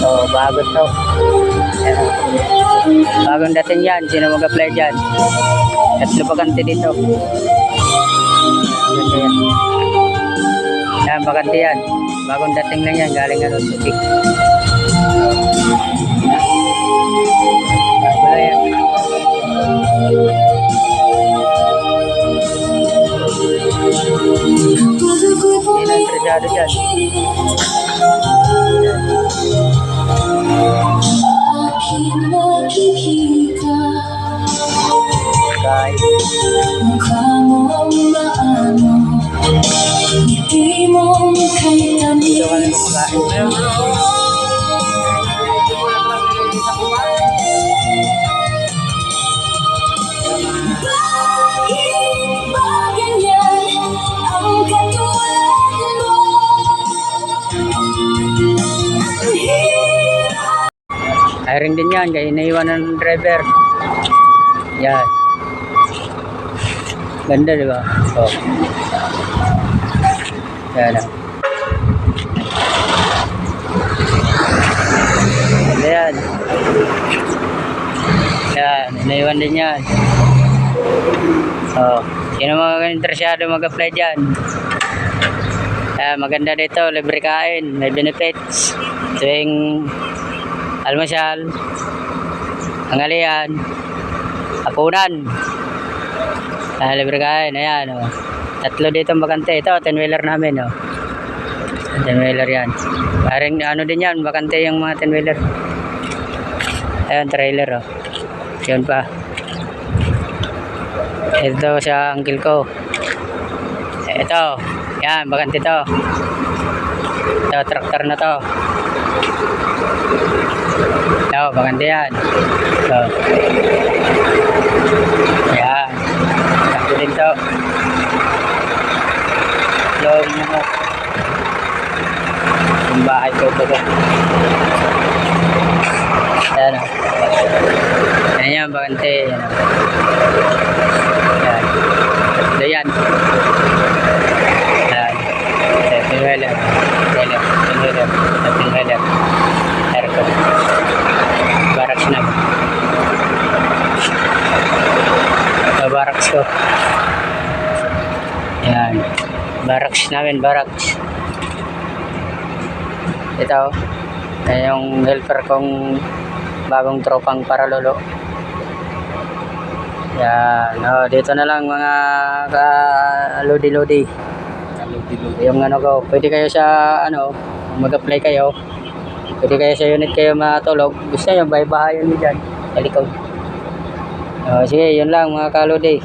So, bago to. Ayan. Bagong dating yan. Sino mag-apply dyan? Tatlo bakante dito. Bakante yan. Yan, bakante yan. Bagong dating lang yan. Galing ano, Subic. Bago lang yan. Hindi na interesado dyan. Kahit mukha mo ang maano, hindi mo kaya dito ka na kumakain. bakit ba ganyan ang katulad mo? Ang hirap. Hiring din yan. Kaya inaiwan ng driver. Yan. Ganda, di ba? Oh. Yan lang. Ganda yan. Yan. Inaiwan din yan. Oh. Sino mga interesado mag-apply dyan? Maganda dito. Libre kain. May benefits. Tuwing almusal, tanghalian, hapunan. Libre kain. Ayan, oh. Tatlo dito ang bakante. Ito, 10-wheeler namin, oh. 10-wheeler yan. Parang ano din yan, bakante yung mga 10-wheeler. Ayan, trailer, oh. Yun pa. Ito sa uncle ko. Ito. Yan, bakante to. Ito, tractor na to. Ito, bakante yan. Ito. Yan. Bakante din to. Loob nyo mo. Yung bahay ko ito. Yan, o. Yan yan, bakante. Yan, o. Yan. Ito yan. Yan. Pinwela. Pinwela. Aircon. Barracks na. Barracks ko. Yan. Barracks namin, barracks. Ito. Yan yung helper kong bagong tropang paralolo. Yan. Oh, dito na lang mga ka-lodi-lodi. Yung ano ko, pwede kayo sa ano, mag-apply kayo. Pwede kayo sa unit kayo matulog. Gusto nyo, bahay-bahayan nyo dyan. Sa likod. Sige, yun lang mga kalodi.